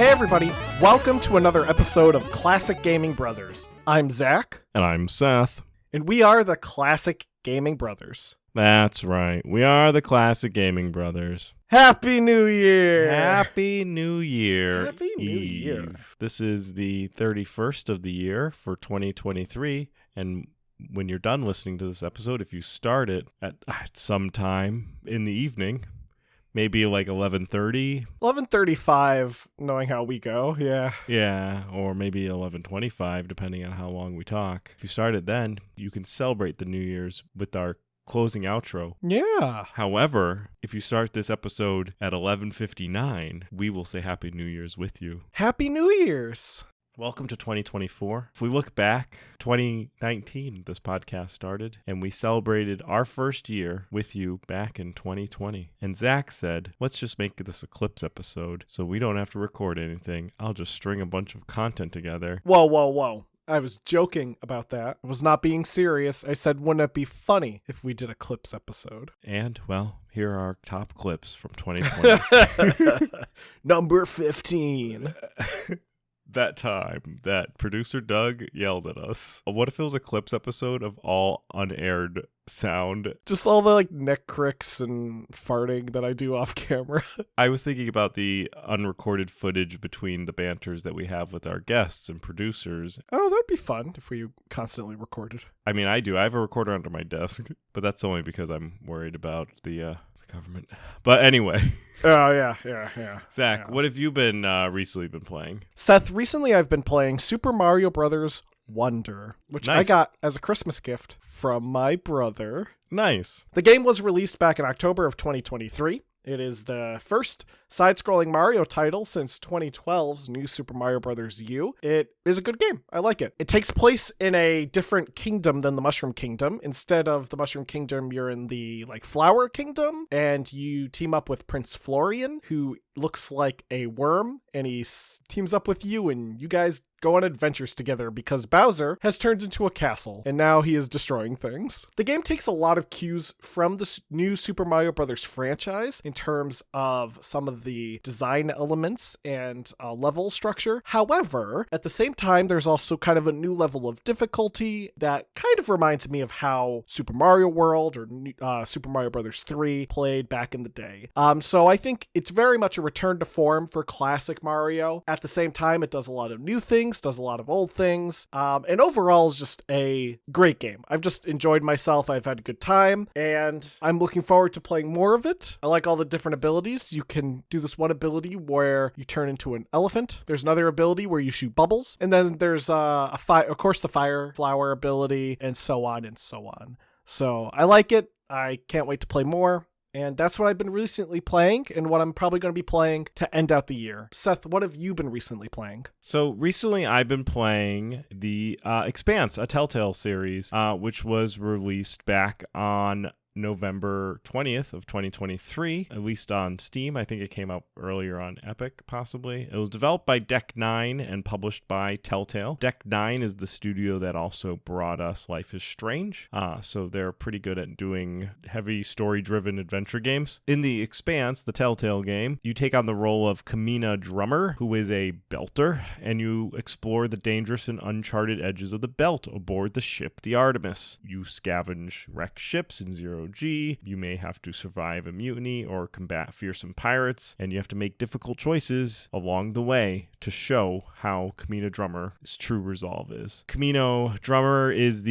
Hey everybody, welcome to another episode of Classic Gaming Brothers. I'm Zach. And I'm Seth. And we are the Classic Gaming Brothers. That's right. We are the Classic Gaming Brothers. Happy New Year! Happy New Year. Happy New Year. This is the 31st of the year for 2023. And when you're done listening to this episode, if you start it at some time in the evening, maybe like 11:30. 11:35, knowing how we go, yeah. Yeah, or maybe 11:25, depending on how long we talk. If you start it then, you can celebrate the New Year's with our closing outro. Yeah. However, if you start this episode at 11:59, we will say Happy New Year's with you. Happy New Year's! Welcome to 2024. If we look back, 2019, this podcast started, and we celebrated our first year with you back in 2020. And Zach said, let's just make this a clips episode so we don't have to record anything. I'll just string a bunch of content together. Whoa. I was joking about that. I was not being serious. I said, wouldn't it be funny if we did a clips episode? And, well, here are our top clips from 2020. Number 15. That time that producer Doug yelled at us. What if it was a clips episode of all unaired sound? Just all the neck cricks and farting that I do off camera. I was thinking about the unrecorded footage between the banters that we have with our guests and producers. Oh, that'd be fun if we constantly recorded. I mean, I do. I have a recorder under my desk, but that's only because I'm worried about the government. But anyway. Oh, yeah. Zach, yeah. What have you been recently been playing? Seth, recently I've been playing Super Mario Brothers Wonder, which Nice. I got as a Christmas gift from my brother. Nice. The game was released back in October of 2023. It is the first side-scrolling Mario title since 2012's New Super Mario Bros. U. It is a good game. I like it. It takes place in a different kingdom than the Mushroom Kingdom. Instead of the Mushroom Kingdom, you're in the Flower Kingdom, and you team up with Prince Florian, who looks like a worm, and he teams up with you, and you guys go on adventures together because Bowser has turned into a castle, and now he is destroying things. The game takes a lot of cues from the new Super Mario Bros. Franchise in terms of some of the design elements and level structure. However, at the same time, there's also kind of a new level of difficulty that kind of reminds me of how Super Mario World or Super Mario Bros. 3 played back in the day. So I think it's very much a return to form for classic Mario. At the same time, it does a lot of new things, does a lot of old things, and overall is just a great game. I've just enjoyed myself. I've had a good time, and I'm looking forward to playing more of it. I like all the different abilities. You can do this one ability where you turn into an elephant. There's another ability where you shoot bubbles, and then there's of course the fire flower ability, and so on and so on. So I like it. I can't wait to play more. And that's what I've been recently playing and what I'm probably going to be playing to end out the year. Seth, what have you been recently playing? So recently I've been playing the Expanse, a Telltale series, which was released back on November 20th of 2023, at least on Steam. I think it came out earlier on Epic, possibly. It was developed by Deck 9 and published by Telltale. Deck 9 is the studio that also brought us Life is Strange, so they're pretty good at doing heavy story-driven adventure games. In The Expanse, the Telltale game, you take on the role of Kamina Drummer, who is a belter, and you explore the dangerous and uncharted edges of the belt aboard the ship, the Artemis. You scavenge wrecked ships in Zero G. You may have to survive a mutiny or combat fearsome pirates, and you have to make difficult choices along the way to show how Kamina Drummer's true resolve is. Kamina Drummer is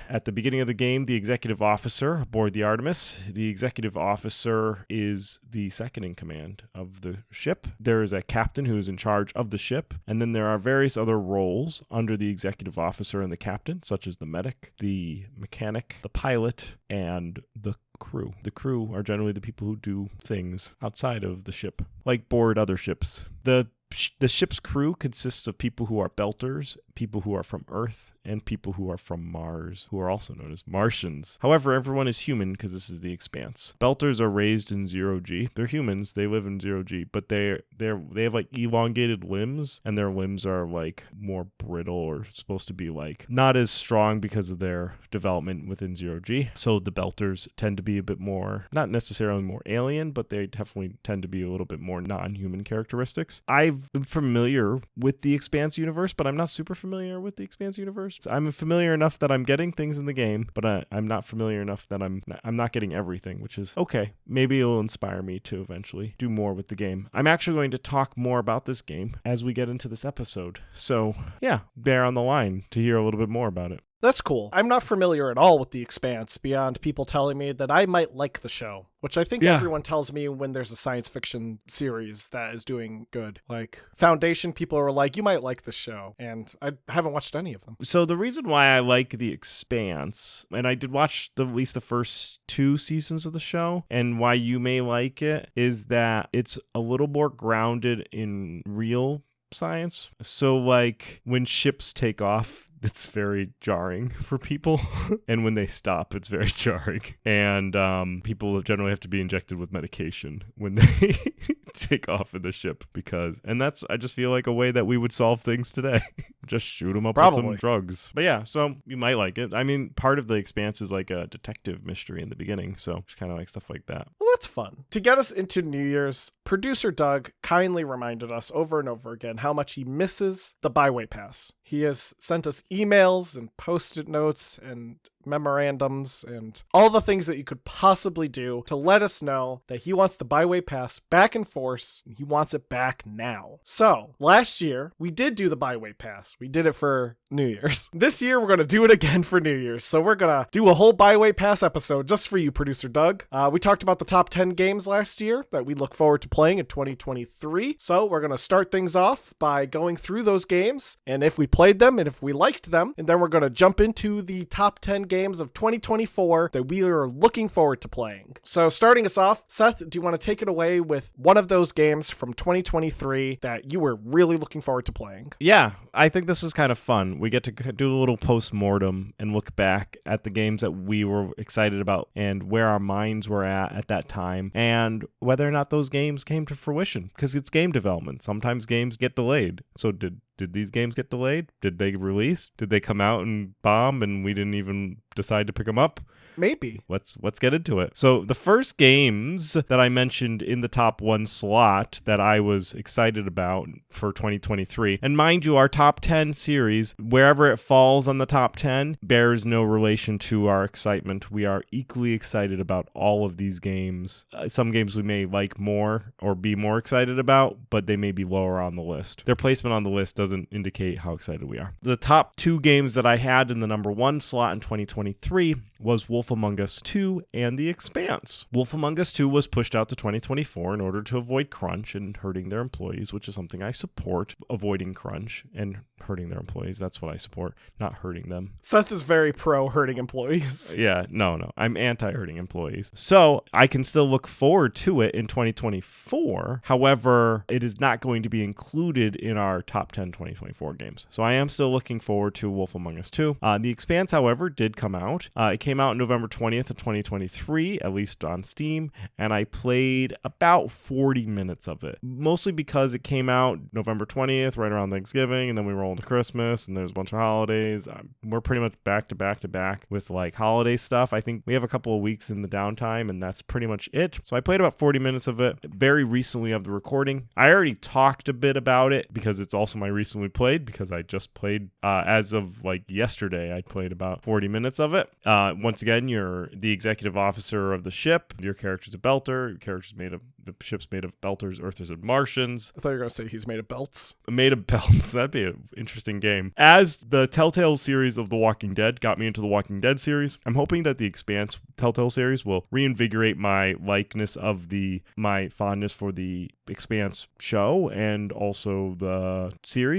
at the beginning of the game, the executive officer aboard the Artemis. The executive officer is the second in command of the ship. There is a captain who is in charge of the ship, and then there are various other roles under the executive officer and the captain, such as the medic, the mechanic, the pilot, and the crew. The crew are generally the people who do things outside of the ship, like board other ships. The ship's crew consists of people who are belters, people who are from Earth, and people who are from Mars, who are also known as Martians. However, everyone is human because this is the Expanse. Belters are raised in 0G. They're humans. They live in 0G, but they have like elongated limbs, and their limbs are like more brittle, or supposed to be like not as strong because of their development within 0G. So the Belters tend to be a bit more, not necessarily more alien, but they definitely tend to be a little bit more non-human characteristics. I've been familiar with the Expanse universe, but I'm not super familiar with the Expanse universe. I'm familiar enough that I'm getting things in the game, but I'm not familiar enough that I'm not getting everything, which is okay. Maybe it'll inspire me to eventually do more with the game. I'm actually going to talk more about this game as we get into this episode. So yeah, bear on the line to hear a little bit more about it. That's cool. I'm not familiar at all with The Expanse beyond people telling me that I might like the show, which I think everyone tells me when there's a science fiction series that is doing good. Like Foundation, people are like, you might like the show, and I haven't watched any of them. So the reason why I like The Expanse, and I did watch at least the first 2 seasons of the show, and why you may like it, is that it's a little more grounded in real science. So like when ships take off, it's very jarring for people. And when they stop, it's very jarring. And people generally have to be injected with medication when they take off in the ship that's, I just feel like a way that we would solve things today. Just shoot them up with some drugs. But yeah, so you might like it. I mean, part of The Expanse is like a detective mystery in the beginning. So just kind of like stuff like that. Well, that's fun. To get us into New Year's, producer Doug kindly reminded us over and over again how much he misses the Byway Pass. He has sent us emails and post-it notes and memorandums and all the things that you could possibly do to let us know that he wants the Byway Pass back in force, and he wants it back now. So, last year, we did do the Byway Pass. We did it for New Year's. This year, we're going to do it again for New Year's. So we're going to do a whole Byway Pass episode just for you, producer Doug. We talked about the top 10 games last year that we look forward to playing in 2023. So we're going to start things off by going through those games, and if we played them and if we liked them, and then we're going to jump into the top 10 games of 2024 that we are looking forward to playing. So starting us off, Seth, do you want to take it away with one of those games from 2023 that you were really looking forward to playing? Yeah, I think this is kind of fun. We get to do a little post-mortem and look back at the games that we were excited about and where our minds were at that time, and whether or not those games came to fruition, because it's game development. Sometimes games get delayed. So did these games get delayed? Did they release? Did they come out and bomb and we didn't even decide to pick them up? Maybe. Let's get into it. So the first games that I mentioned in the top 1 slot that I was excited about for 2023, and mind you, our top 10 series, wherever it falls on the top 10, bears no relation to our excitement. We are equally excited about all of these games. Some games we may like more or be more excited about, but they may be lower on the list. Their placement on the list doesn't indicate how excited we are. The top 2 games that I had in the number 1 slot in 2023 was Wolf Among Us 2 and The Expanse. Wolf Among Us 2 was pushed out to 2024 in order to avoid crunch and hurting their employees, which is something I support. Avoiding crunch and hurting their employees, that's what I support, not hurting them. Seth is very pro hurting employees. Yeah, no. I'm anti-hurting employees. So I can still look forward to it in 2024. However, it is not going to be included in our top 10 2024 games. So I am still looking forward to Wolf Among Us 2. The Expanse, however, did come out. It came out November 20th of 2023, at least on Steam, and I played about 40 minutes of it, mostly because it came out November 20th, right around Thanksgiving, and then we roll into Christmas, and there's a bunch of holidays. We're pretty much back to back with like holiday stuff. I think we have a couple of weeks in the downtime, and that's pretty much it. So I played about 40 minutes of it very recently of the recording. I already talked a bit about it because it's also my recently played, because I just played as of like yesterday. I played about 40 minutes of it. Once again, you're the executive officer of the ship. Your character's a belter. The ship's made of belters, Earthers, and Martians. I thought you were going to say he's made of belts. Made of belts. That'd be an interesting game. As the Telltale series of The Walking Dead got me into the Walking Dead series, I'm hoping that the Expanse Telltale series will reinvigorate my likeness of my fondness for the Expanse show and also the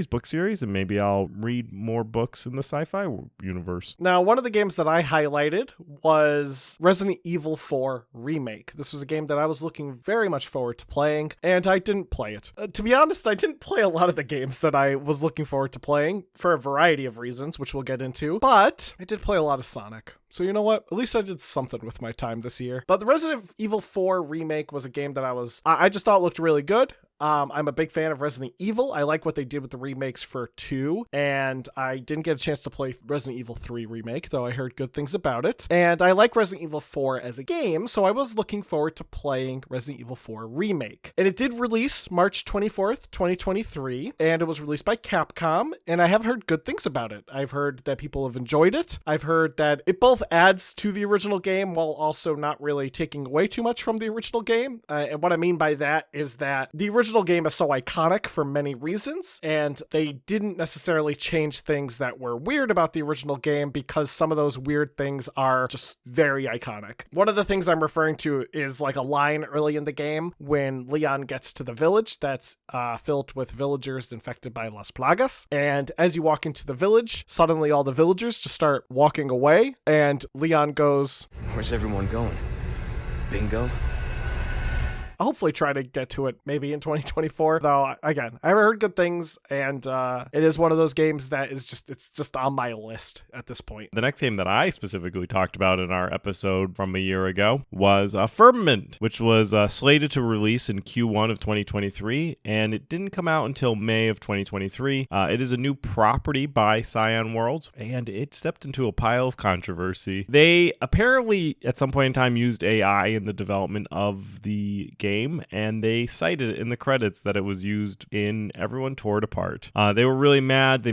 book series, and maybe I'll read more books in the sci-fi universe. Now, one of the games that I highlighted was Resident Evil 4 Remake. This was a game that I was looking very much much forward to playing, and I didn't play it. To be honest, I didn't play a lot of the games that I was looking forward to playing for a variety of reasons, which we'll get into, but I did play a lot of Sonic. So you know what? At least I did something with my time this year. But the Resident Evil 4 remake was a game that I just thought looked really good. I'm a big fan of Resident Evil. I like what they did with the remakes for 2, and I didn't get a chance to play Resident Evil 3 remake, though I heard good things about it. And I like Resident Evil 4 as a game, so I was looking forward to playing Resident Evil 4 remake. And it did release March 24th, 2023, and it was released by Capcom, and I have heard good things about it. I've heard that people have enjoyed it. I've heard that it both adds to the original game while also not really taking away too much from the original game. And what I mean by that is that the original game is so iconic for many reasons, and they didn't necessarily change things that were weird about the original game because some of those weird things are just very iconic. One of the things I'm referring to is like a line early in the game when Leon gets to the village that's filled with villagers infected by Las Plagas, and as you walk into the village, suddenly all the villagers just start walking away, and Leon goes, "Where's everyone going? Bingo?" I'll hopefully try to get to it maybe in 2024, though again, I've heard good things, and it is one of those games that is it's just on my list at this point. The next game that I specifically talked about in our episode from a year ago was Firmament, which was slated to release in Q1 of 2023, and it didn't come out until May of 2023. It is a new property by Cyan Worlds, and it stepped into a pile of controversy. They apparently at some point in time used AI in the development of the game, and they cited in the credits that it was used in Everyone Tore It Apart. They were really mad.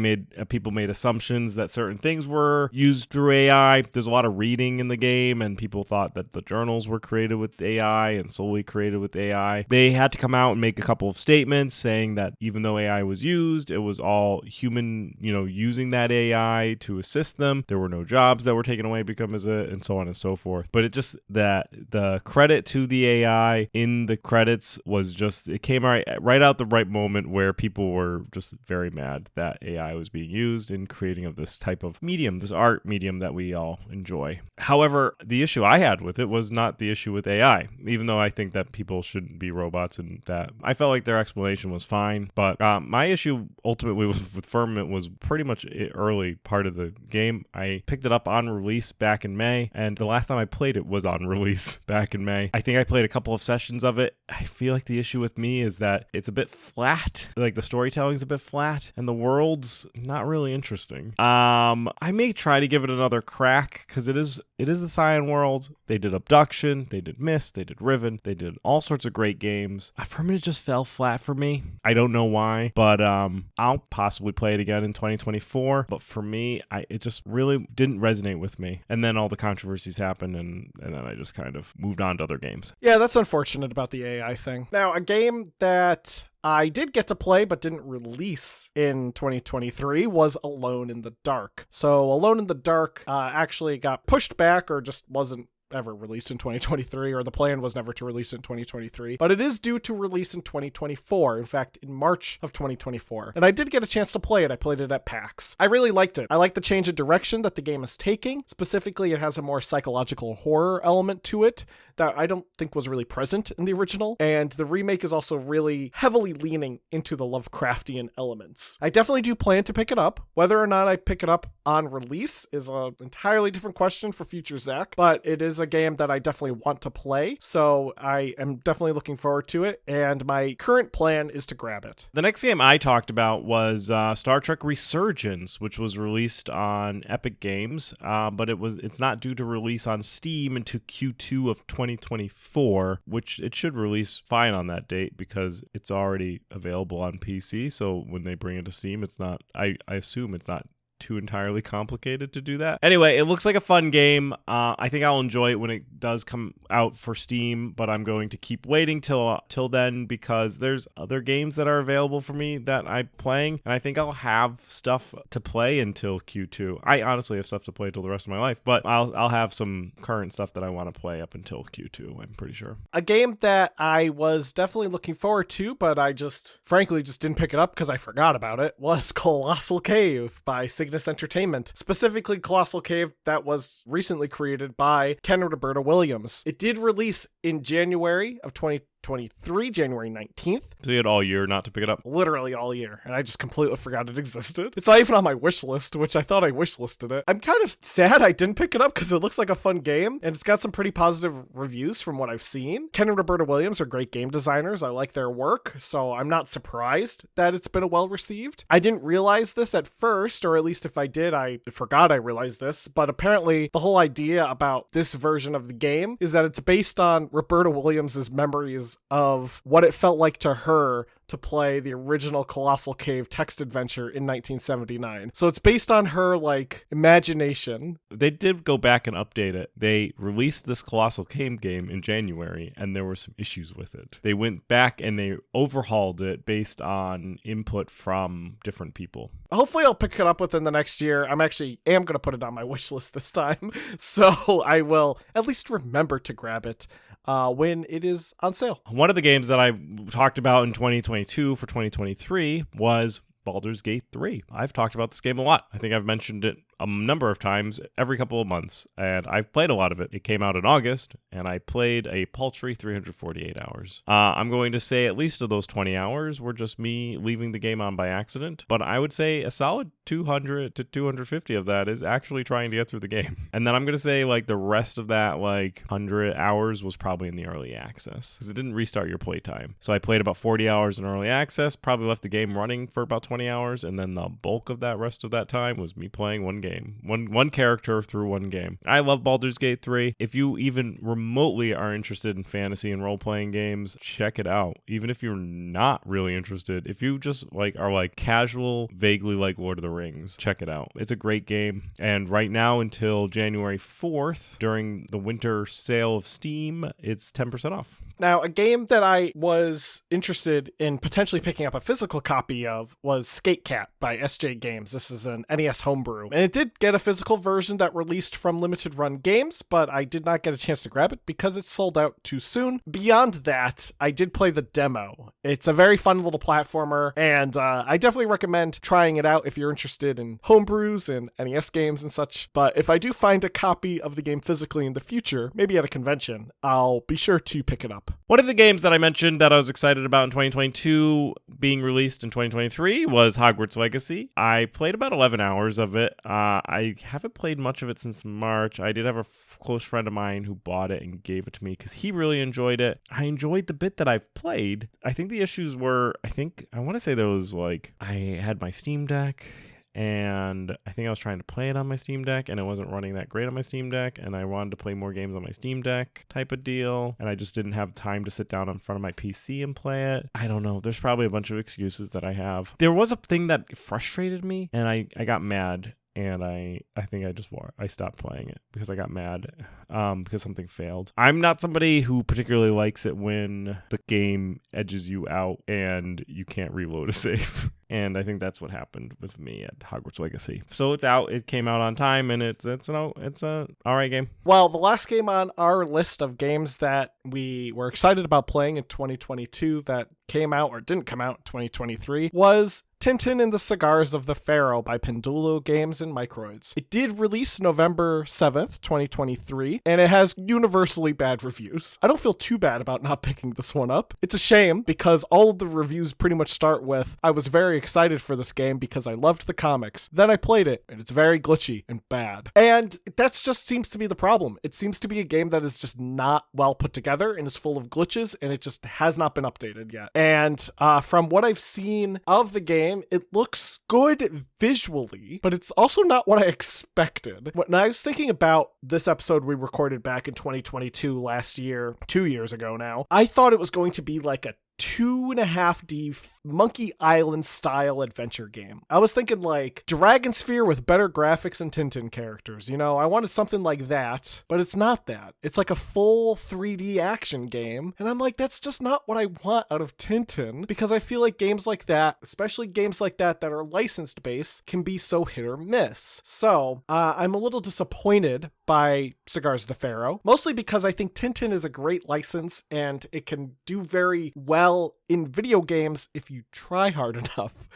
People made assumptions that certain things were used through AI. There's a lot of reading in the game, and people thought that the journals were created with AI and solely created with AI. They had to come out and make a couple of statements saying that even though AI was used, it was all human, using that AI to assist them. There were no jobs that were taken away because of it, and so on and so forth. But it just that the credit to the AI in the credits was just, it came right out the right moment where people were just very mad that AI was being used in creating of this type of medium, this art medium that we all enjoy. However, the issue I had with it was not the issue with AI, even though I think that people shouldn't be robots, and that I felt like their explanation was fine. But my issue ultimately with Firmament was pretty much early part of the game. I picked it up on release back in May, and the last time I played it was on release back in May. I think I played a couple of sessions of it. I feel like the issue with me is that it's a bit flat. Like the storytelling's a bit flat, and the world's not really interesting. I may try to give it another crack because it is the Cyan World. They did Abduction, they did Myst, they did Riven, they did all sorts of great games. For me, it just fell flat for me. I don't know why, but I'll possibly play it again in 2024. But for me, it just really didn't resonate with me. And then all the controversies happened, and then I just kind of moved on to other games. Yeah, that's unfortunate about the AI thing. Now, a game that I did get to play but didn't release in 2023 was Alone in the Dark. So Alone in the Dark actually got pushed back or just wasn't ever released in 2023, or the plan was never to release in 2023, but it is due to release in 2024. In fact, in March of 2024. And I did get a chance to play it. I played it at PAX. I really liked it. I like the change of direction that the game is taking. Specifically, it has a more psychological horror element to it that I don't think was really present in the original, and the remake is also really heavily leaning into the Lovecraftian elements. I definitely do plan to pick it up. Whether or not I pick it up on release is an entirely different question for future Zach, but it is a game that I definitely want to play, so I am definitely looking forward to it, and my current plan is to grab it. The next game I talked about was Star Trek Resurgence, which was released on Epic Games, but it's not due to release on Steam until Q2 of 2024, which it should release fine on that date because it's already available on PC. So when they bring it to Steam, it's not, I assume it's not too entirely complicated to do that. Anyway, it looks like a fun game. I think I'll enjoy it when it does come out for Steam, but I'm going to keep waiting till then because there's other games that are available for me that I'm playing, and I think I'll have stuff to play until Q2. I honestly have stuff to play till the rest of my life, but I'll have some current stuff that I want to play up until Q2, I'm pretty sure. A game that I was definitely looking forward to, but I frankly didn't pick it up because I forgot about it, was Colossal Cave by Cygnus Entertainment, specifically Colossal Cave that was recently created by Ken and Roberta Williams. It did release in January of 2023, 2023, January 19th. So you had all year not to pick it up? Literally all year, and I just completely forgot it existed. It's not even on my wish list, which I thought I wish listed it. I'm kind of sad I didn't pick it up because it looks like a fun game, and it's got some pretty positive reviews from what I've seen. Ken and Roberta Williams are great game designers. I like their work, so I'm not surprised that it's been well received. I didn't realize this at first, or at least if I did, I forgot I realized this, but apparently the whole idea about this version of the game is that it's based on Roberta Williams' memories of what it felt like to her to play the original Colossal Cave text adventure in 1979. So it's based on her, like, imagination. They did go back and update it. They released this Colossal Cave game in January, and there were some issues with it. They went back and they overhauled it based on input from different people. Hopefully I'll pick it up within the next year. am going to put it on my wish list this time, so I will at least remember to grab it when it is on sale. One of the games that I talked about in 2022 for 2023 was Baldur's Gate 3. I've talked about this game a lot. I think I've mentioned it a number of times every couple of months, and I've played a lot of it. It came out in August, and I played a paltry 348 hours. I'm going to say at least of those 20 hours were just me leaving the game on by accident, but I would say a solid 200 to 250 of that is actually trying to get through the game. And then I'm going to say like the rest of that, like 100 hours was probably in the early access, because it didn't restart your playtime. So I played about 40 hours in early access, probably left the game running for about 20 hours, and then the bulk of that rest of that time was me playing one game. One character through one game. I love Baldur's Gate 3. If you even remotely are interested in fantasy and role-playing games, check it out. Even if you're not really interested, if you just are like casual, vaguely like Lord of the Rings, check it out. It's a great game. And right now until January 4th, during the winter sale of Steam, it's 10% off. Now, a game that I was interested in potentially picking up a physical copy of was Skate Cat by SJ Games. This is an NES homebrew, and it did get a physical version that released from Limited Run Games, but I did not get a chance to grab it because it sold out too soon. Beyond that, I did play the demo. It's a very fun little platformer, and I definitely recommend trying it out if you're interested in homebrews and NES games and such. But if I do find a copy of the game physically in the future, maybe at a convention, I'll be sure to pick it up. One of the games that I mentioned that I was excited about in 2022 being released in 2023 was Hogwarts Legacy. I played about 11 hours of it. I haven't played much of it since March. I did have a close friend of mine who bought it and gave it to me because he really enjoyed it. I enjoyed the bit that I've played. I think the issues were, I want to say there was I had my Steam Deck, and I think I was trying to play it on my Steam Deck, and it wasn't running that great on my Steam Deck, and I wanted to play more games on my Steam Deck type of deal, and I just didn't have time to sit down in front of my PC and play it. I don't know. There's probably a bunch of excuses that I have. There was a thing that frustrated me, and I got mad. And I think I stopped playing it because I got mad because something failed. I'm not somebody who particularly likes it when the game edges you out and you can't reload a save. And I think that's what happened with me at Hogwarts Legacy. So it's out. It came out on time, and it's a all right game. Well, the last game on our list of games that we were excited about playing in 2022 that came out or didn't come out in 2023 was Tintin and the Cigars of the Pharaoh by Pendulo Games and Microids. It did release November 7th, 2023, and it has universally bad reviews. I don't feel too bad about not picking this one up. It's a shame because all of the reviews pretty much start with, I was very excited for this game because I loved the comics. Then I played it, and it's very glitchy and bad. And that just seems to be the problem. It seems to be a game that is just not well put together and is full of glitches, and it just has not been updated yet. And from what I've seen of the game, it looks good visually, but it's also not what I expected. When I was thinking about this episode we recorded back in 2022 last year, 2 years ago now, I thought it was going to be like a 2.5D Monkey Island style adventure game. I was thinking like Dragon Sphere with better graphics and Tintin characters. I wanted something like that, but it's not that. It's like a full 3D action game. And I'm like, that's just not what I want out of Tintin, because I feel like games like that, especially games like that are licensed based, can be so hit or miss. So I'm a little disappointed by Cigars of the Pharaoh, mostly because I think Tintin is a great license and it can do very well in video games if you you try hard enough.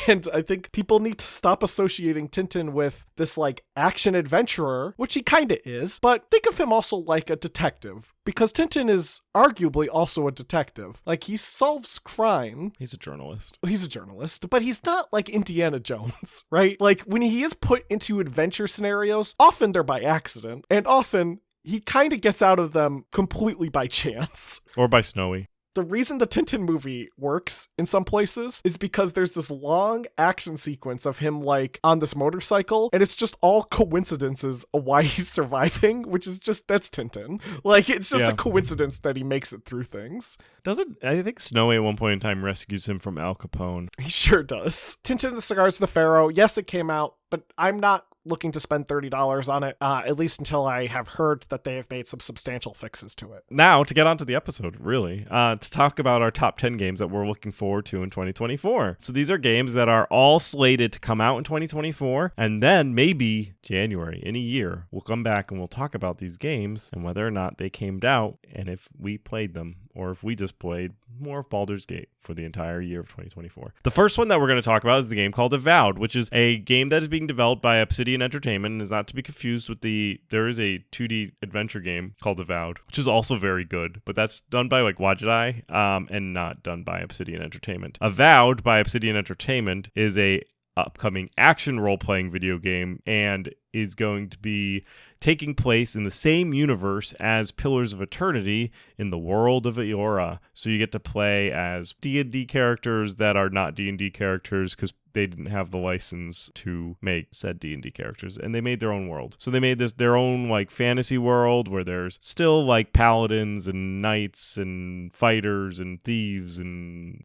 And I think people need to stop associating Tintin with this like action adventurer, which he kind of is, but think of him also like a detective, because Tintin is arguably also a detective. Like, he solves crime. He's a journalist. He's a journalist, but he's not like Indiana Jones, right? Like, when he is put into adventure scenarios, often they're by accident, and often he kind of gets out of them completely by chance. Or by Snowy. The reason the Tintin movie works in some places is because there's this long action sequence of him like on this motorcycle, and it's just all coincidences of why he's surviving, which is just, that's Tintin. Like, it's just a coincidence that he makes it through things. I think Snowy at one point in time rescues him from Al Capone. He sure does. Tintin, the Cigars of the Pharaoh, yes, it came out, but I'm not looking to spend $30 on it, at least until I have heard that they have made some substantial fixes to it. Now, to get onto the episode, really, to talk about our top 10 games that we're looking forward to in 2024. So these are games that are all slated to come out in 2024, and then maybe January, in a year, we'll come back and we'll talk about these games and whether or not they came out, and if we played them, or if we just played more of Baldur's Gate for the entire year of 2024. The first one that we're going to talk about is the game called Avowed, which is a game that is being developed by Obsidian Entertainment and is not to be confused with there is a 2D adventure game called Avowed, which is also very good, but that's done by like Wajidai, and not done by Obsidian Entertainment. Avowed by Obsidian Entertainment is a upcoming action role-playing video game and is going to be taking place in the same universe as Pillars of Eternity in the world of Eora. So you get to play as D&D characters that are not D&D characters because they didn't have the license to make said D&D characters, and they made their own world. So they made their own like fantasy world where there's still like paladins and knights and fighters and thieves and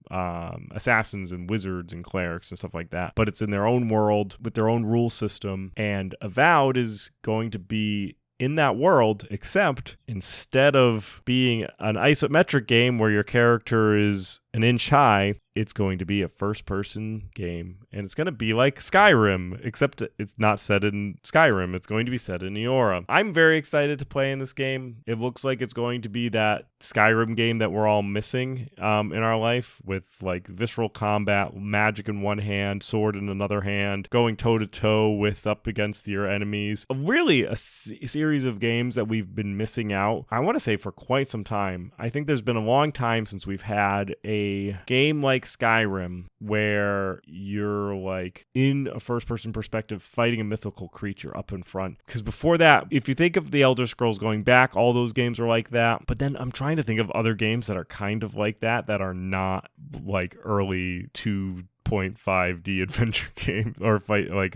assassins and wizards and clerics and stuff like that. But it's in their own world with their own rule system, and Avowed is going to be in that world, except instead of being an isometric game where your character is an inch high, it's going to be a first-person game, and it's going to be like Skyrim, except it's not set in Skyrim. It's going to be set in Eora. I'm very excited to play in this game. It looks like it's going to be that Skyrim game that we're all missing in our life, with like visceral combat, magic in one hand, sword in another hand, going toe-to-toe with up against your enemies. Really a series of games that we've been missing out, I want to say, for quite some time. I think there's been a long time since we've had a game like Skyrim where you're like in a first-person perspective fighting a mythical creature up in front. Because before that, if you think of the Elder Scrolls going back, all those games are like that. But then I'm trying to think of other games that are kind of like that are not like early 2.5D adventure games or fight like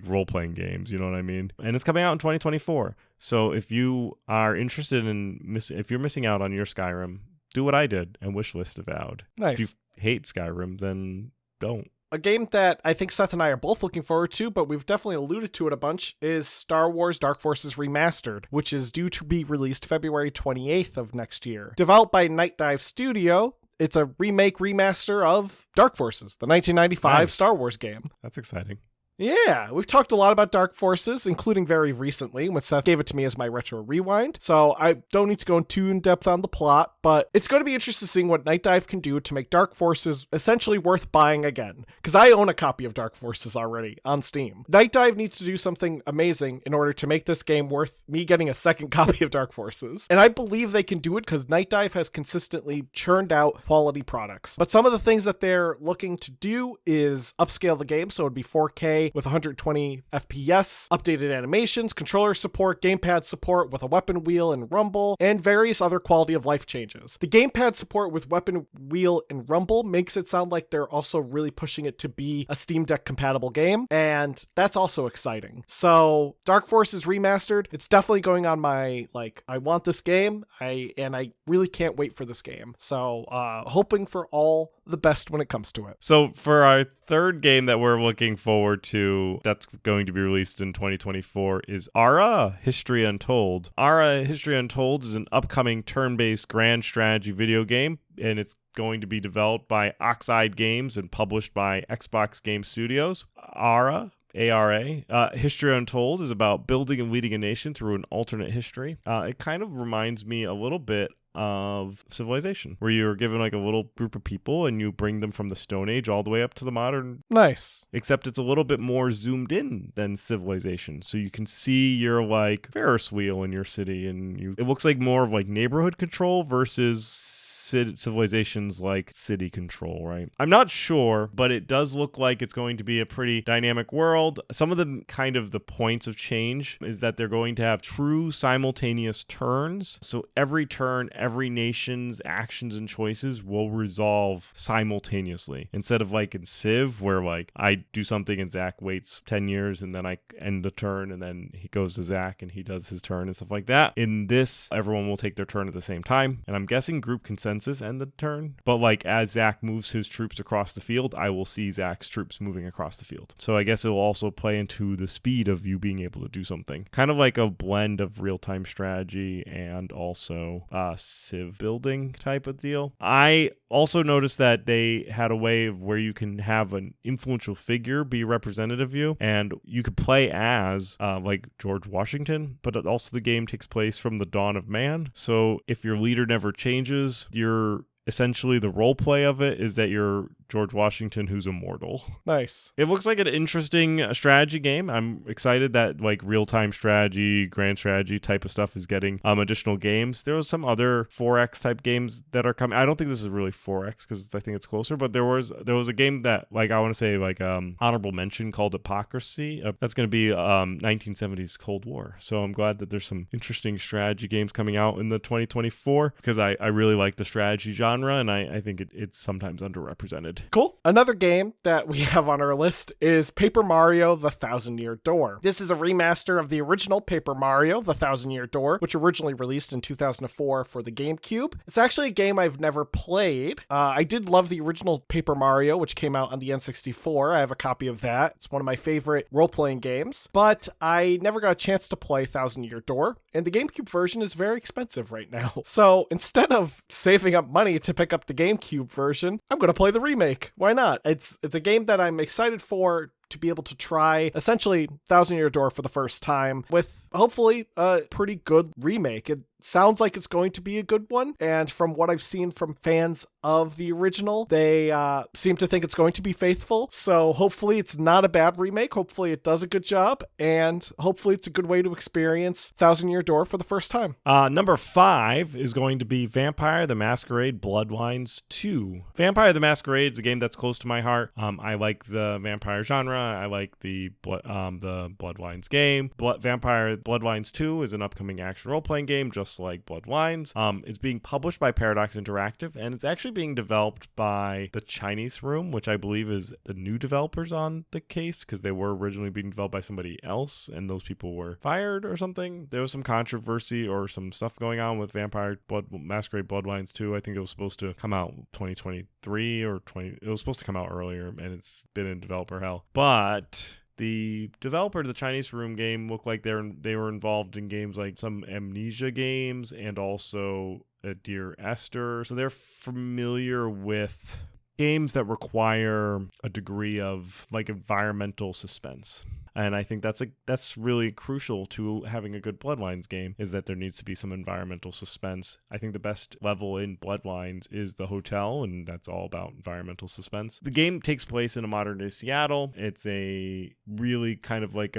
role-playing games, you know what I mean? And it's coming out in 2024. So if you are interested in if you're missing out on your Skyrim, do what I did and wishlist Avowed. Nice. If you hate Skyrim, then don't. A game that I think Seth and I are both looking forward to, but we've definitely alluded to it a bunch, is Star Wars Dark Forces Remastered, which is due to be released February 28th of next year. Developed by Night Dive Studio, it's a remaster of Dark Forces, the 1995 Star Wars game. That's exciting. Yeah, we've talked a lot about Dark Forces, including very recently when Seth gave it to me as my retro rewind. So I don't need to go too in depth on the plot, but it's going to be interesting seeing what Night Dive can do to make Dark Forces essentially worth buying again. Because I own a copy of Dark Forces already on Steam. Night Dive needs to do something amazing in order to make this game worth me getting a second copy of Dark Forces. And I believe they can do it because Night Dive has consistently churned out quality products. But some of the things that they're looking to do is upscale the game so it'd be 4K with 120 FPS, updated animations, controller support, gamepad support with a weapon wheel and rumble, and various other quality of life changes. The gamepad support with weapon wheel and rumble makes it sound like they're also really pushing it to be a Steam Deck compatible game, and that's also exciting. So Dark Forces Remastered, it's definitely going on my, I want this game, and I really can't wait for this game. So hoping for all the best when it comes to it. So for our third game that we're looking forward to that's going to be released in 2024 is Ara History Untold. Ara History Untold is an upcoming turn-based grand strategy video game, and it's going to be developed by Oxide Games and published by Xbox Game Studios. Ara ARA. History Untold is about building and leading a nation through an alternate history. It kind of reminds me a little bit of Civilization, where you're given like a little group of people and you bring them from the Stone Age all the way up to the modern. Nice. Except it's a little bit more zoomed in than Civilization. So you can see your like Ferris wheel in your city, and it looks like more of like neighborhood control versus Civilization's like city control, right? I'm not sure, but it does look like it's going to be a pretty dynamic world. Some of the kind of the points of change is that they're going to have true simultaneous turns. So every turn, every nation's actions and choices will resolve simultaneously. Instead of like in Civ, where like I do something and Zach waits 10 years and then I end the turn and then he goes to Zach and he does his turn and stuff like that. In this, everyone will take their turn at the same time. And I'm guessing group consensus end the turn. But like as Zach moves his troops across the field, I will see Zach's troops moving across the field. So I guess it will also play into the speed of you being able to do something. Kind of like a blend of real-time strategy and also Civ building type of deal. I also noticed that they had a way of where you can have an influential figure be representative of you, and you could play as like George Washington, but also the game takes place from the dawn of man. So if your leader never changes, you're essentially the role play of it is that you're George Washington who's immortal. Nice. It looks like an interesting strategy game. I'm excited that like real-time strategy, grand strategy type of stuff is getting additional games. There was some other 4X type games that are coming. I don't think this is really 4X because I think it's closer, but there was a game that like I want to say like honorable mention called Hypocrisy. That's going to be 1970s Cold War. So I'm glad that there's some interesting strategy games coming out in the 2024 because I really like the strategy genre and I think it's sometimes underrepresented. Cool. Another game that we have on our list is Paper Mario: The Thousand Year Door. This is a remaster of the original Paper Mario: The Thousand Year Door, which originally released in 2004 for the GameCube. It's actually a game I've never played. I did love the original Paper Mario, which came out on the N64. I have a copy of that. It's one of my favorite role-playing games, but I never got a chance to play Thousand Year Door, and the GameCube version is very expensive right now. So instead of saving up money to pick up the GameCube version, I'm going to play the remake. Why not? It's a game that I'm excited for to be able to try essentially Thousand Year Door for the first time with hopefully a pretty good remake. It sounds like it's going to be a good one, and from what I've seen from fans of the original, they seem to think it's going to be faithful, so hopefully it's not a bad remake. Hopefully it does a good job, and hopefully it's a good way to experience Thousand Year Door for the first time. Number 5 is going to be Vampire the Masquerade Bloodlines 2. Vampire the Masquerade is a game that's close to my heart. I like the vampire genre. I like the Bloodlines game. Vampire Bloodlines 2 is an upcoming action role-playing game, just like Bloodlines. It's being published by Paradox Interactive, and it's actually being developed by the Chinese Room, which I believe is the new developers on the case, because they were originally being developed by somebody else, and those people were fired or something. There was some controversy or some stuff going on with Vampire Masquerade Bloodlines 2. I think it was supposed to come out 2023 or it was supposed to come out earlier, and it's been in developer hell. But the developer of the Chinese Room game looked like they were involved in games like some Amnesia games and also Dear Esther. So they're familiar with games that require a degree of like environmental suspense. And I think that's really crucial to having a good Bloodlines game, is that there needs to be some environmental suspense. I think the best level in Bloodlines is the hotel, and that's all about environmental suspense. The game takes place in a modern-day Seattle. It's a really kind of like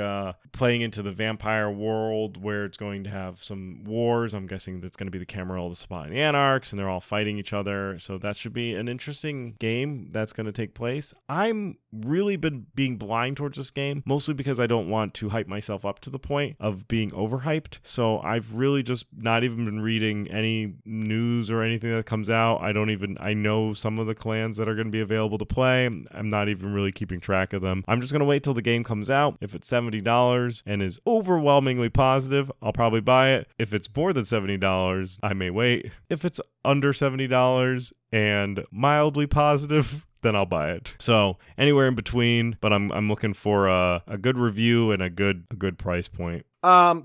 playing into the vampire world where it's going to have some wars. I'm guessing that's going to be the Camarilla, the Spot, and the Anarchs, and they're all fighting each other. So that should be an interesting game that's going to take place. I'm really been being blind towards this game, mostly because I don't want to hype myself up to the point of being overhyped. So I've really just not even been reading any news or anything that comes out. I know some of the clans that are going to be available to play. I'm not even really keeping track of them. I'm just going to wait till the game comes out. If it's $70 and is overwhelmingly positive, I'll probably buy it. If it's more than $70, I may wait. If it's under $70 and mildly positive, then I'll buy it. So anywhere in between, but I'm looking for a good review and a good price point.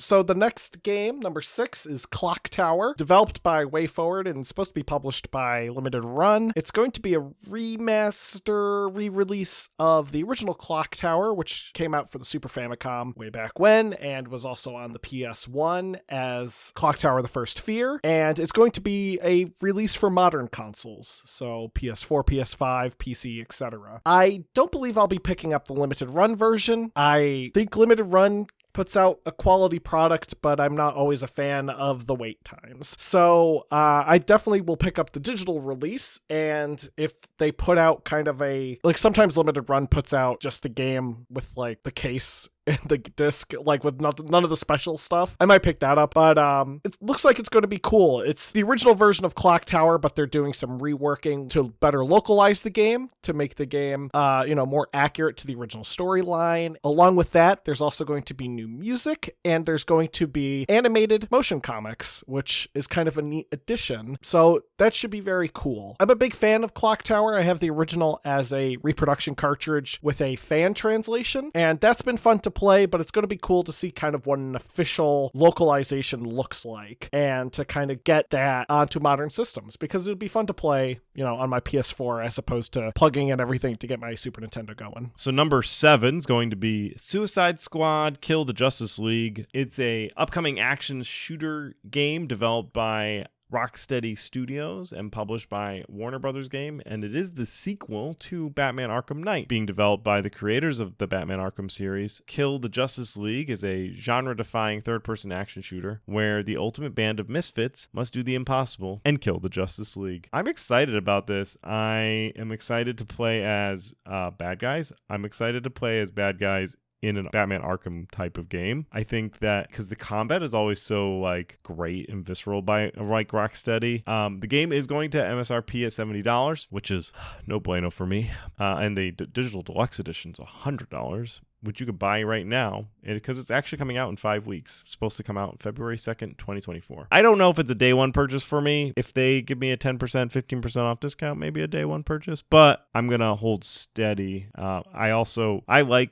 So the next game, number 6, is Clock Tower, developed by WayForward and supposed to be published by Limited Run. It's going to be a remaster, re-release of the original Clock Tower, which came out for the Super Famicom way back when, and was also on the PS1 as Clock Tower: The First Fear. And it's going to be a release for modern consoles, so PS4, PS5, PC, etc. I don't believe I'll be picking up the Limited Run version. I think Limited Run puts out a quality product, but I'm not always a fan of the wait times. So I definitely will pick up the digital release, and if they put out kind of a, like, sometimes Limited Run puts out just the game with like the case and the disc, like with none of the special stuff, I might pick that up. But it looks like it's going to be cool. It's the original version of Clock Tower, but they're doing some reworking to better localize the game, to make the game more accurate to the original storyline. Along with that, there's also going to be new music, and there's going to be animated motion comics, which is kind of a neat addition. So that should be very cool. I'm a big fan of Clock Tower. I have the original as a reproduction cartridge with a fan translation, and that's been fun to play, but it's going to be cool to see kind of what an official localization looks like, and to kind of get that onto modern systems, because it would be fun to play, on my PS4 as opposed to plugging in everything to get my Super Nintendo going. So number 7 is going to be Suicide Squad: Kill the Justice League. It's a upcoming action shooter game developed by Rocksteady Studios and published by Warner Brothers Game, and it is the sequel to Batman Arkham Knight, being developed by the creators of the Batman Arkham series. Kill the Justice League is a genre-defying third-person action shooter where the ultimate band of misfits must do the impossible and kill the Justice League. I'm excited about this. I am excited to play as bad guys. I'm excited to play as bad guys in a Batman Arkham type of game. I think that because the combat is always so great and visceral by Rocksteady. The game is going to MSRP at $70, which is no bueno for me. And the digital deluxe edition is $100, which you could buy right now, because it's actually coming out in 5 weeks. It's supposed to come out February 2nd, 2024. I don't know if it's a day one purchase for me. If they give me a 10%, 15% off discount, maybe a day one purchase, but I'm going to hold steady. I like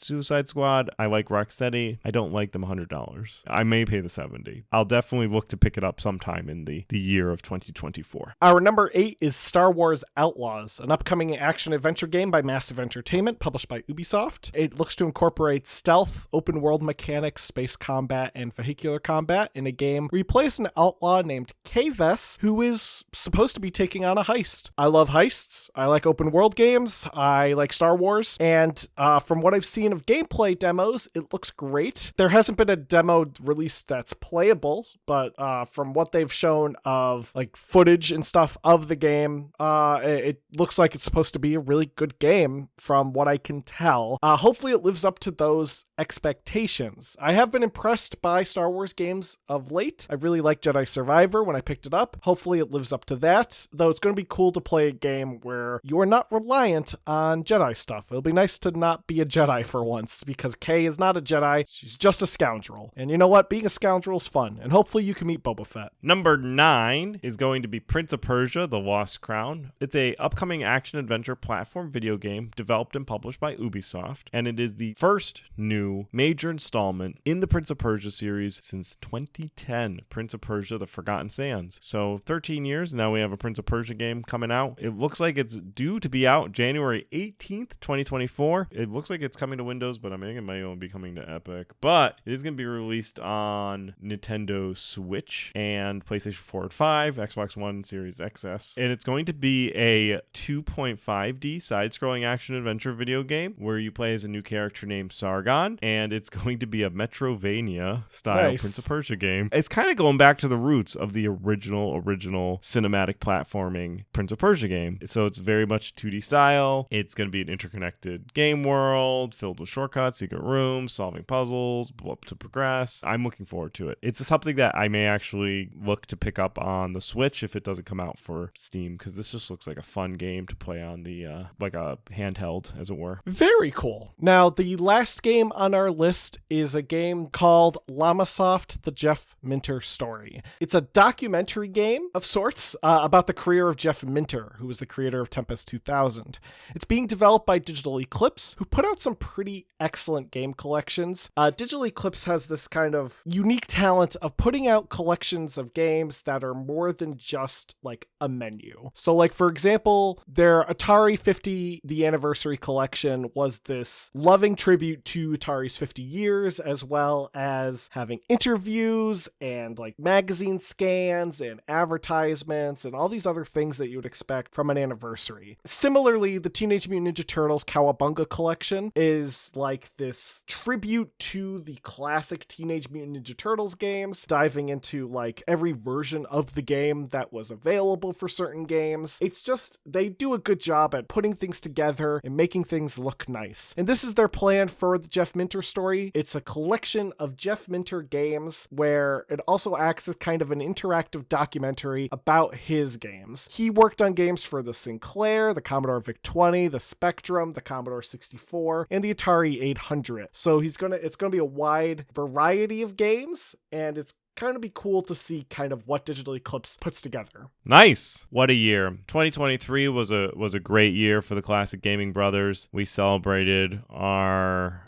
Suicide Squad. I like Rocksteady. I don't like them $100. I may pay the $70. I'll definitely look to pick it up sometime in the year of 2024. Our number 8 is Star Wars Outlaws, an upcoming action-adventure game by Massive Entertainment, published by Ubisoft. It looks to incorporate stealth, open-world mechanics, space combat, and vehicular combat in a game where you play as an outlaw named K-Vess, who is supposed to be taking on a heist. I love heists. I like open-world games. I like Star Wars. And from what I've seen of gameplay demos, it looks great. There hasn't been a demo released that's playable, but from what they've shown of footage and stuff of the game, it looks like it's supposed to be a really good game from what I can tell. Hopefully it lives up to those expectations. I have been impressed by Star Wars games of late. I really liked Jedi Survivor when I picked it up. Hopefully it lives up to that, though it's going to be cool to play a game where you are not reliant on Jedi stuff. It'll be nice to not be a Jedi for once, because Kay is not a Jedi. She's just a scoundrel. And you know what? Being a scoundrel is fun, and hopefully you can meet Boba Fett. Number 9 is going to be Prince of Persia: The Lost Crown. It's a upcoming action-adventure platform video game developed and published by Ubisoft, and it is the first new major installment in the Prince of Persia series since 2010, Prince of Persia: The Forgotten Sands. So 13 years, now we have a Prince of Persia game coming out. It looks like it's due to be out January 18th, 2024. It looks like it's coming to Windows, but I think it might only be coming to Epic. But it is going to be released on Nintendo Switch and PlayStation 4 and 5, Xbox One, Series XS. And it's going to be a 2.5D side-scrolling action-adventure video game where you play as a new character named Sargon, and it's going to be a Metrovania-style Prince of Persia game. It's kind of going back to the roots of the original cinematic platforming Prince of Persia game. So it's very much 2D style. It's going to be an interconnected game world filled with shortcuts, secret rooms, solving puzzles to progress. I'm looking forward to it. It's something that I may actually look to pick up on the Switch if it doesn't come out for Steam, because this just looks like a fun game to play on the like a handheld, as it were. Very cool. Now, the last game on our list is a game called Llamasoft: The Jeff Minter Story. It's a documentary game of sorts about the career of Jeff Minter, who was the creator of Tempest 2000. It's being developed by Digital Eclipse, who put out some pretty pretty excellent game collections. Digital Eclipse has this kind of unique talent of putting out collections of games that are more than just like a menu. So like, for example, their Atari 50, the anniversary collection was this loving tribute to Atari's 50 years, as well as having interviews and like magazine scans and advertisements and all these other things that you would expect from an anniversary. Similarly, the Teenage Mutant Ninja Turtles Cowabunga collection is like this tribute to the classic Teenage Mutant Ninja Turtles games, diving into like every version of the game that was available for certain games. It's just, they do a good job at putting things together and making things look nice. And this is their plan for the Jeff Minter story. It's a collection of Jeff Minter games where it also acts as kind of an interactive documentary about his games. He worked on games for the Sinclair, the Commodore VIC-20, the Spectrum, the Commodore 64, and the Atari 800. So it's gonna be a wide variety of games, and it's kind of be cool to see kind of what Digital Eclipse puts together. Nice. What a year. 2023 was a great year for the Classic Gaming Brothers. We celebrated our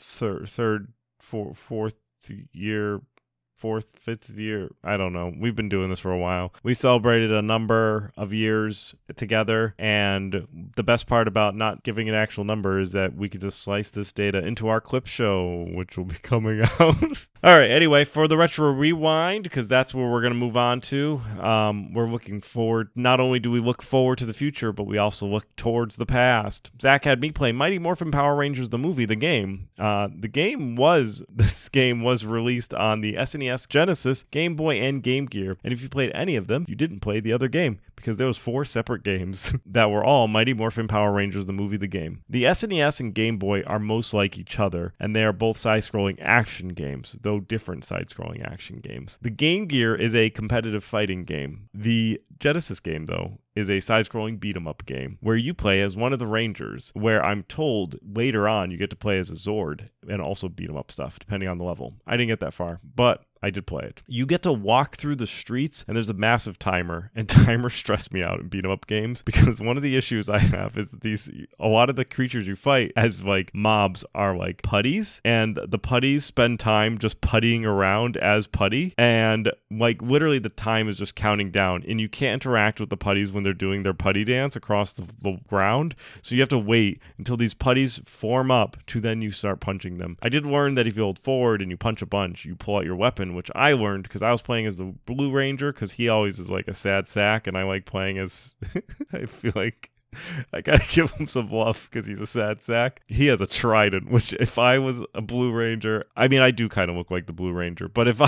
fifth year. I don't know. We've been doing this for a while. We celebrated a number of years together, and the best part about not giving an actual number is that we could just slice this data into our clip show, which will be coming out. All right. Anyway, for the Retro Rewind, because that's where we're going to move on to, we're looking forward. Not only do we look forward to the future, but we also look towards the past. Zach had me play Mighty Morphin Power Rangers, the movie, the game. This game was released on the SNES, Genesis, Game Boy, and Game Gear. And if you played any of them, you didn't play the other game, because there was 4 separate games that were all Mighty Morphin Power Rangers, the movie, the game. The SNES and Game Boy are most like each other, and they are both side-scrolling action games, though different side-scrolling action games. The Game Gear is a competitive fighting game. The Genesis game, though, is a side-scrolling beat-em-up game where you play as one of the Rangers, where I'm told later on you get to play as a Zord and also beat-em-up stuff, depending on the level. I didn't get that far, but I did play it. You get to walk through the streets, and there's a massive timer, and timers stress me out in beat-em-up games, because one of the issues I have is that a lot of the creatures you fight as like mobs are like putties, and the putties spend time just puttying around as putty, and like literally the time is just counting down, and you can't interact with the putties when they're doing their putty dance across the ground, so you have to wait until these putties form up to then you start punching them. I did learn that if you hold forward and you punch a bunch, you pull out your weapon, which I learned because I was playing as the Blue Ranger, because he always is like a sad sack, and I like playing as I feel like I gotta give him some love because he's a sad sack. He has a trident, which if I was a Blue Ranger, I mean, I do kind of look like the Blue Ranger, but if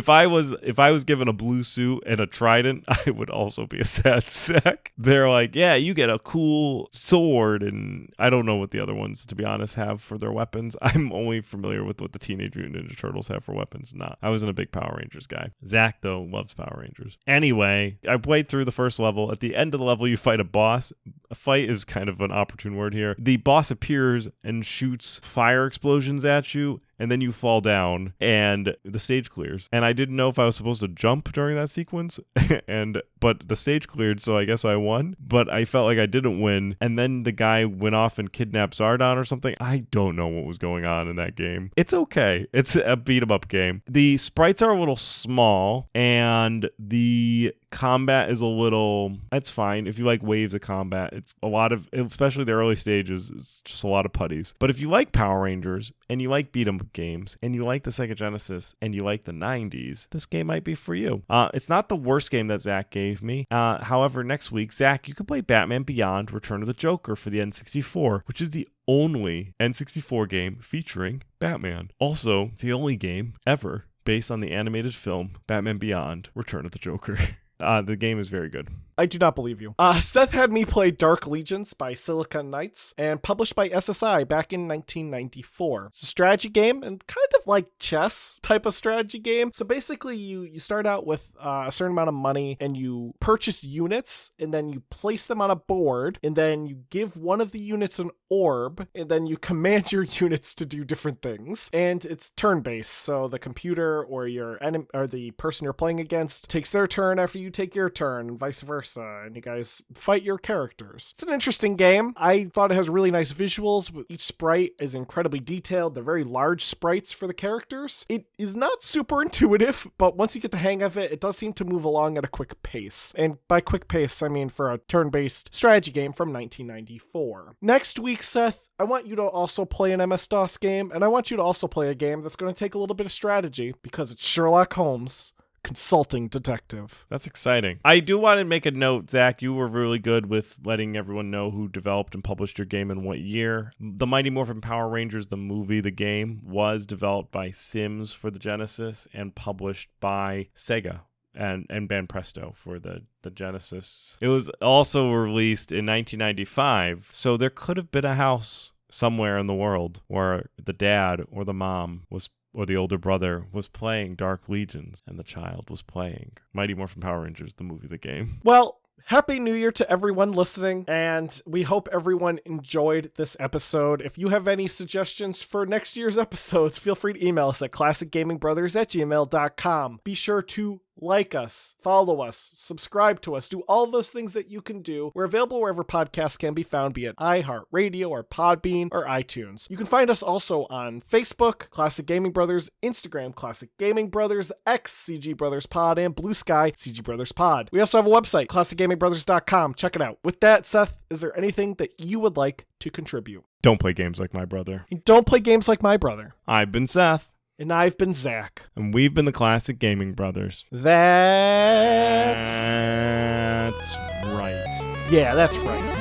I was given a blue suit and a trident, I would also be a sad sack. They're like, yeah, you get a cool sword, and I don't know what the other ones, to be honest, have for their weapons. I'm only familiar with what the Teenage Mutant Ninja Turtles have for weapons. I wasn't a big Power Rangers guy. Zach, though, loves Power Rangers. Anyway, I played through the first level. At the end of the level, you fight a boss. A fight is kind of an opportune word here. The boss appears and shoots fire explosions at you, and then you fall down, and the stage clears. And I didn't know if I was supposed to jump during that sequence, but the stage cleared, so I guess I won. But I felt like I didn't win, and then the guy went off and kidnapped Zardon or something. I don't know what was going on in that game. It's okay. It's a beat-em-up game. The sprites are a little small, and the combat is a little, that's fine. If you like waves of combat, it's a lot of, especially the early stages, it's just a lot of putties. But if you like Power Rangers and you like beat 'em games and you like the Sega Genesis and you like the 90s, this game might be for you. It's not the worst game that Zach gave me. However, next week, Zach, you can play Batman Beyond Return of the Joker for the N64, which is the only N64 game featuring Batman. Also, the only game ever based on the animated film Batman Beyond Return of the Joker. The game is very good. I do not believe you. Seth had me play Dark Legions by Silicon Knights, and published by SSI back in 1994. It's a strategy game, and kind of like chess type of strategy game. So basically, you start out with a certain amount of money, and you purchase units, and then you place them on a board, and then you give one of the units an orb, and then you command your units to do different things. And it's turn-based, so the computer or your enemy or the person you're playing against takes their turn after you take your turn and vice versa, and you guys fight your characters. It's an interesting game. I thought it has really nice visuals. Each sprite is incredibly detailed. They're very large sprites for the characters. It is not super intuitive, but once you get the hang of it, it does seem to move along at a quick pace. And by quick pace, I mean for a turn-based strategy game from 1994. Next week, Seth, I want you to also play an MS-DOS game, and I want you to also play a game that's going to take a little bit of strategy, because it's Sherlock Holmes, Consulting Detective. That's exciting. I do want to make a note, Zach. You were really good with letting everyone know who developed and published your game and what year. The Mighty Morphin Power Rangers, the movie, the game, was developed by Sims for the Genesis and published by Sega and Banpresto for the Genesis. It was also released in 1995, so there could have been a house somewhere in the world where the dad or the mom was, or the older brother was playing Dark Legions, and the child was playing Mighty Morphin Power Rangers, the movie, the game. Well, Happy New Year to everyone listening, and we hope everyone enjoyed this episode. If you have any suggestions for next year's episodes, feel free to email us at classicgamingbrothers@gmail.com. Be sure to like us, follow us, subscribe to us, do all those things that you can do. We're available wherever podcasts can be found, be it iHeartRadio or Podbean or iTunes. You can find us also on Facebook, Classic Gaming Brothers, Instagram, Classic Gaming Brothers, X, CG Brothers Pod, and Blue Sky, CG Brothers Pod. We also have a website, classicgamingbrothers.com. Check it out. With that, Seth, is there anything that you would like to contribute? Don't play games like my brother. Don't play games like my brother. I've been Seth. And I've been Zach. And we've been the Classic Gaming Brothers. That's right. Yeah, that's right.